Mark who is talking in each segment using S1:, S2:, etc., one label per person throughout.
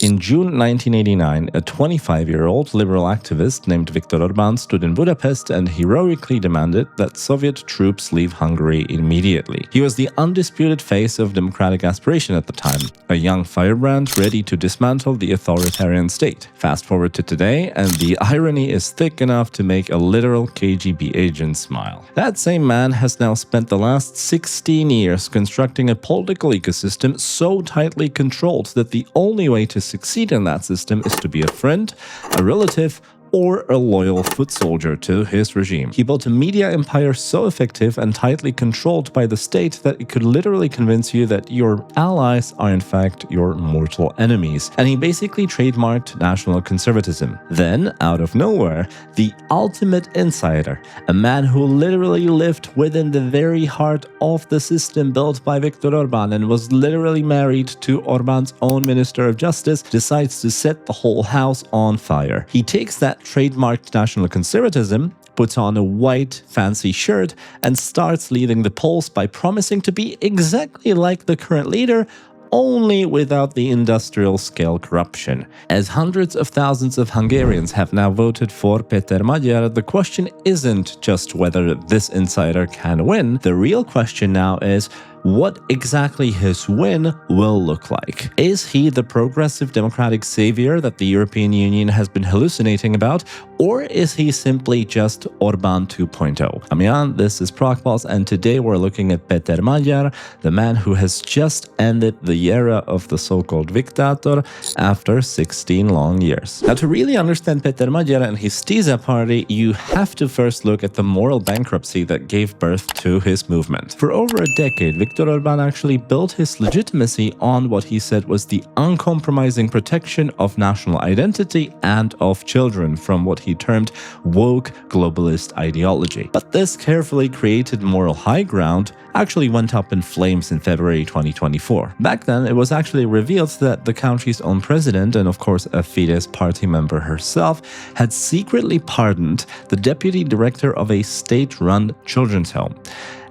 S1: In June 1989, a 25-year-old liberal activist named Viktor Orbán stood in Budapest and heroically demanded that Soviet troops leave Hungary immediately. He was the undisputed face of democratic aspiration at the time, a young firebrand ready to dismantle the authoritarian state. Fast forward to today, and the irony is thick enough to make a literal KGB agent smile. That same man has now spent the last 16 years constructing a political ecosystem so tightly controlled that the only way to succeed in that system is to be a friend, a relative, or a loyal foot soldier to his regime. He built a media empire so effective and tightly controlled by the state that it could literally convince you that your allies are in fact your mortal enemies. And he basically trademarked national conservatism. Then, out of nowhere, the ultimate insider, a man who literally lived within the very heart of the system built by Viktor Orbán and was literally married to Orbán's own Minister of Justice, decides to set the whole house on fire. He takes that trademarked national conservatism, puts on a white fancy shirt, and starts leading the polls by promising to be exactly like the current leader, only without the industrial-scale corruption. As hundreds of thousands of Hungarians have now voted for Péter Magyar, the question isn't just whether this insider can win. The real question now is, what exactly his win will look like. Is he the progressive democratic savior that the European Union has been hallucinating about, or is he simply just Orbán 2.0? I'm Jan, this is Pragmatist, and today we're looking at Péter Magyar, the man who has just ended the era of the so-called Viktator after 16 long years. Now, to really understand Péter Magyar and his TISZA party, you have to first look at the moral bankruptcy that gave birth to his movement. For over a decade, Viktor Orbán actually built his legitimacy on what he said was the uncompromising protection of national identity and of children from what he termed woke globalist ideology. But this carefully created moral high ground actually went up in flames in February 2024. Back then, it was actually revealed that the country's own president, and of course a Fidesz party member herself, had secretly pardoned the deputy director of a state-run children's home.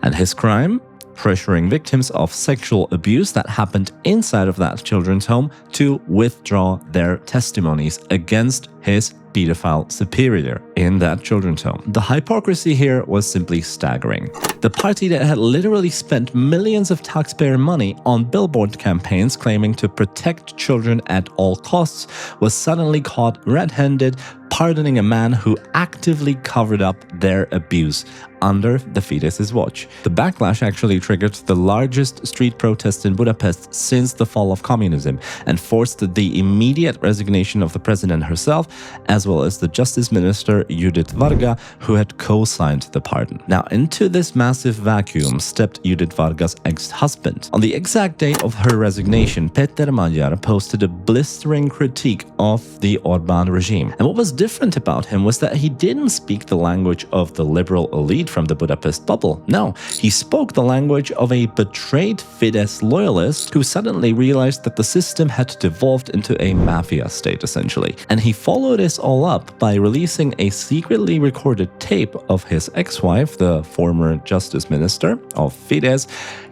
S1: And his crime? Pressuring victims of sexual abuse that happened inside of that children's home to withdraw their testimonies against his pedophile superior in that children's home. The hypocrisy here was simply staggering. The party that had literally spent millions of taxpayer money on billboard campaigns claiming to protect children at all costs was suddenly caught red-handed, pardoning a man who actively covered up their abuse under the Fidesz's watch. The backlash actually triggered the largest street protest in Budapest since the fall of communism and forced the immediate resignation of the president herself, as well as the Justice Minister Judith Varga, who had co-signed the pardon. Now, into this massive vacuum stepped Judith Varga's ex-husband. On the exact day of her resignation, Péter Magyar posted a blistering critique of the Orbán regime. And what was different about him was that he didn't speak the language of the liberal elite from the Budapest bubble. No, he spoke the language of a betrayed Fidesz loyalist who suddenly realized that the system had devolved into a mafia state, essentially. And he followed this all up by releasing a secretly recorded tape of his ex-wife, the former justice minister of Fidesz,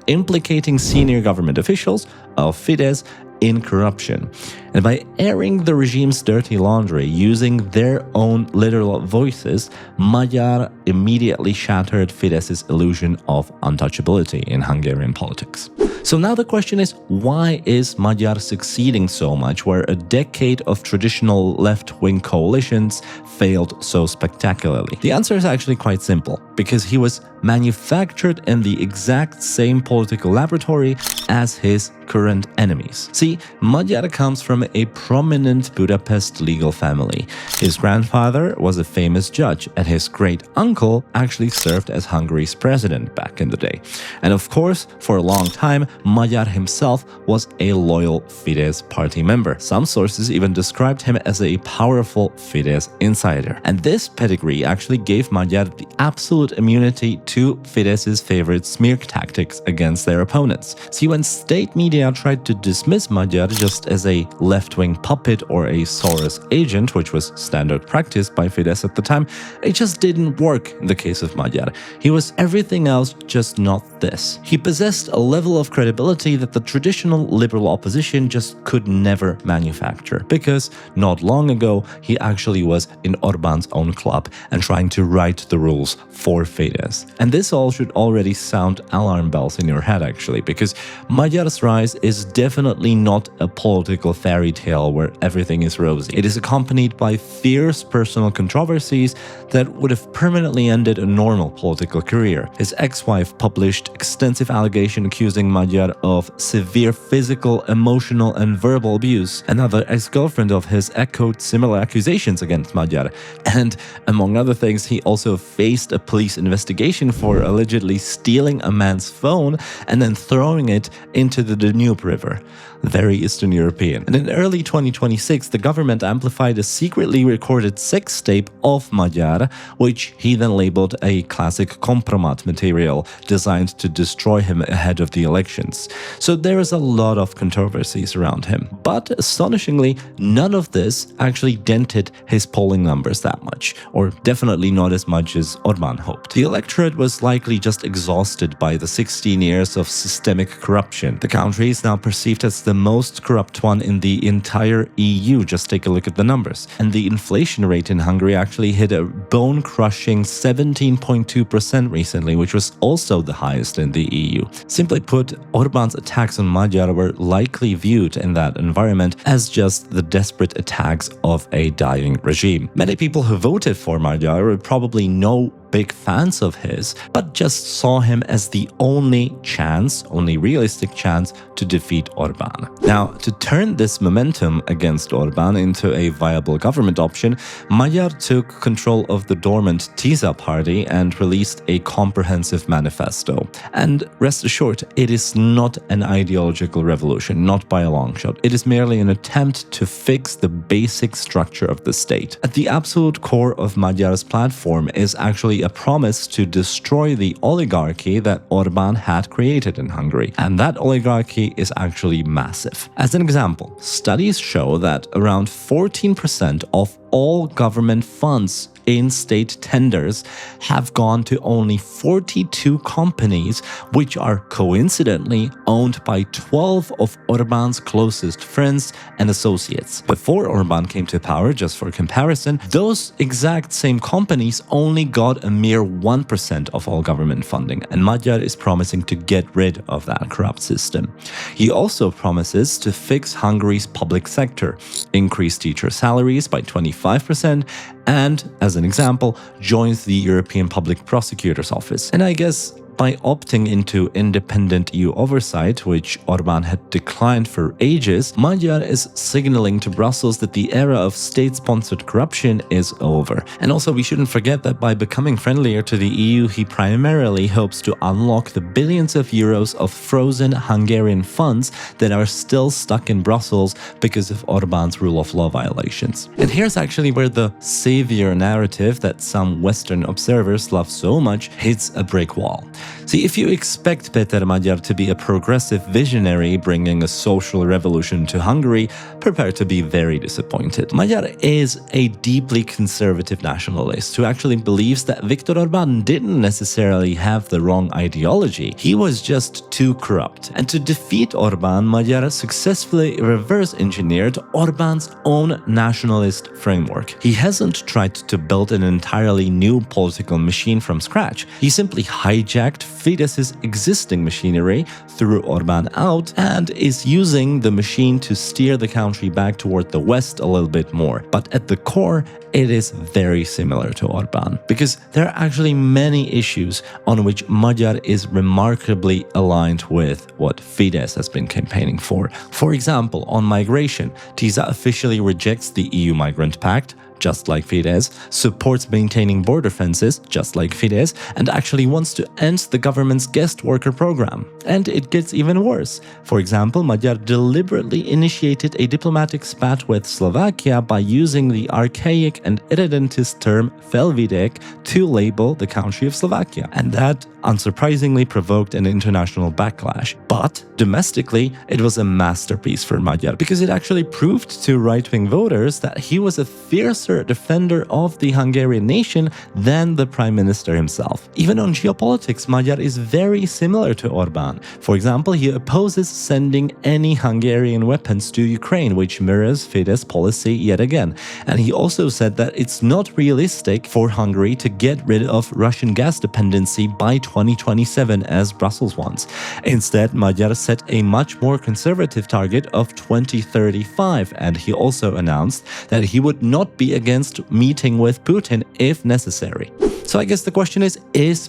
S1: implicating senior government officials of Fidesz in corruption. And by airing the regime's dirty laundry using their own literal voices, Magyar immediately shattered Fidesz's illusion of untouchability in Hungarian politics. So now the question is, why is Magyar succeeding so much where a decade of traditional left-wing coalitions failed so spectacularly? The answer is actually quite simple, because he was manufactured in the exact same political laboratory as his current enemies. See, Magyar comes from a prominent Budapest legal family. His grandfather was a famous judge, and his great-uncle actually served as Hungary's president back in the day. And of course, for a long time, Magyar himself was a loyal Fidesz party member. Some sources even described him as a powerful Fidesz insider. And this pedigree actually gave Magyar the absolute immunity to Fidesz's favorite smear tactics against their opponents. See, when state media tried to dismiss Magyar just as a left-wing puppet or a Soros agent, which was standard practice by Fidesz at the time. It just didn't work in the case of Magyar. He was everything else, just not this. He possessed a level of credibility that the traditional liberal opposition just could never manufacture, because not long ago he actually was in Orbán's own club and trying to write the rules for Fidesz. And this all should already sound alarm bells in your head actually, because Magyar's rise is definitely not a political fairy tale where everything is rosy. It is accompanied by fierce personal controversies that would have permanently ended a normal political career. His ex-wife published extensive allegations accusing Magyar of severe physical, emotional and verbal abuse. Another ex-girlfriend of his echoed similar accusations against Magyar. And among other things, he also faced a police investigation for allegedly stealing a man's phone and then throwing it into the Danube River. Very Eastern European. And in early 2026, the government amplified a secretly recorded sex tape of Magyar, which he then labeled a classic compromat material designed to destroy him ahead of the elections. So there is a lot of controversies around him. But astonishingly, none of this actually dented his polling numbers that much, or definitely not as much as Orbán hoped. The electorate was likely just exhausted by the 16 years of systemic corruption. The country is now perceived as the most corrupt one in the entire EU. Just take a look at the numbers. And the inflation rate in Hungary actually hit a bone-crushing 17.2% recently, which was also the highest in the EU. Simply put, Orbán's attacks on Magyar were likely viewed in that environment as just the desperate attacks of a dying regime. Many people who voted for Magyar were probably no big fans of his, but just saw him as the only realistic chance to defeat Orbán. Now, to turn this momentum against Orbán into a viable government option, Magyar took control of the dormant TISZA party and released a comprehensive manifesto. And rest assured, it is not an ideological revolution, not by a long shot. It is merely an attempt to fix the basic structure of the state. At the absolute core of Magyar's platform is actually a promise to destroy the oligarchy that Orbán had created in Hungary. And that oligarchy is actually massive. As an example, studies show that around 14% of all government funds in state tenders have gone to only 42 companies, which are coincidentally owned by 12 of Orbán's closest friends and associates. Before Orbán came to power, just for comparison, those exact same companies only got a mere 1% of all government funding, and Magyar is promising to get rid of that corrupt system. He also promises to fix Hungary's public sector, increase teacher salaries by 25%, and, as an example, joins the European Public Prosecutor's Office. And I guess by opting into independent EU oversight, which Orbán had declined for ages, Magyar is signaling to Brussels that the era of state-sponsored corruption is over. And also, we shouldn't forget that by becoming friendlier to the EU, he primarily hopes to unlock the billions of euros of frozen Hungarian funds that are still stuck in Brussels because of Orbán's rule of law violations. And here's actually where the savior narrative that some Western observers love so much hits a brick wall. See, if you expect Péter Magyar to be a progressive visionary bringing a social revolution to Hungary, prepare to be very disappointed. Magyar is a deeply conservative nationalist who actually believes that Viktor Orbán didn't necessarily have the wrong ideology, he was just too corrupt. And to defeat Orbán, Magyar successfully reverse-engineered Orbán's own nationalist framework. He hasn't tried to build an entirely new political machine from scratch. He simply hijacked Fidesz's existing machinery, threw Orbán out, and is using the machine to steer the country back toward the west a little bit more. But at the core, it is very similar to Orbán, because there are actually many issues on which Magyar is remarkably aligned with what Fidesz has been campaigning for. For example, on migration, TISZA officially rejects the EU Migrant Pact, just like Fidesz, supports maintaining border fences, just like Fidesz, and actually wants to end the government's guest worker program. And it gets even worse. For example, Magyar deliberately initiated a diplomatic spat with Slovakia by using the archaic and irredentist term felvidek to label the country of Slovakia. And that, unsurprisingly, provoked an international backlash. But domestically, it was a masterpiece for Magyar because it actually proved to right-wing voters that he was a fiercer defender of the Hungarian nation than the prime minister himself. Even on geopolitics, Magyar is very similar to Orbán. For example, he opposes sending any Hungarian weapons to Ukraine, which mirrors Fidesz policy yet again. And he also said that it's not realistic for Hungary to get rid of Russian gas dependency by 2027 as Brussels wants. Instead, Magyar set a much more conservative target of 2035, and he also announced that he would not be against meeting with Putin if necessary. So I guess the question is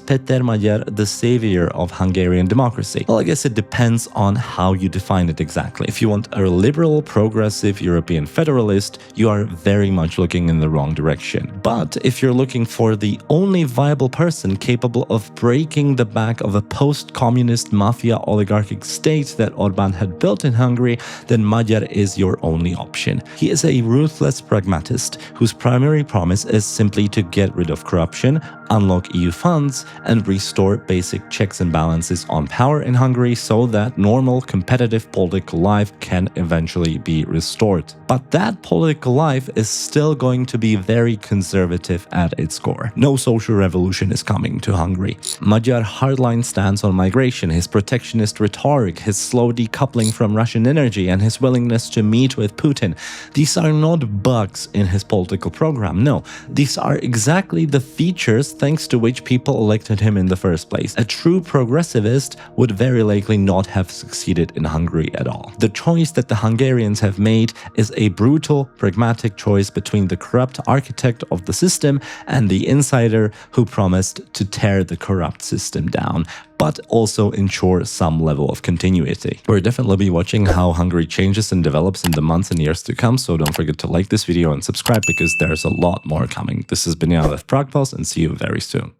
S1: Péter Magyar the savior of Hungarian democracy? Well, I guess it depends on how you define it exactly. If you want a liberal, progressive European federalist, you are very much looking in the wrong direction. But if you're looking for the only viable person capable of breaking the back of a post-communist mafia oligarchic state that Orbán had built in Hungary, then Magyar is your only option. He is a ruthless pragmatist whose primary promise is simply to get rid of corruption, unlock EU funds, and restore basic checks and balances on power in Hungary so that normal, competitive political life can eventually be restored. But that political life is still going to be very conservative at its core. No social revolution is coming to Hungary. Magyar hardline stance on migration, his protectionist rhetoric, his slow decoupling from Russian energy, and his willingness to meet with Putin, these are not bugs in his political program. No, these are exactly the features thanks to which people elected him in the first place. A true progressivist would very likely not have succeeded in Hungary at all. The choice that the Hungarians have made is a brutal, pragmatic choice between the corrupt architect of the system and the insider who promised to tear the corrupt system down, but also ensure some level of continuity. We're definitely be watching how Hungary changes and develops in the months and years to come, so don't forget to like this video and subscribe because there's a lot more coming. This has been Jan with Prague Pulse, and see you very soon.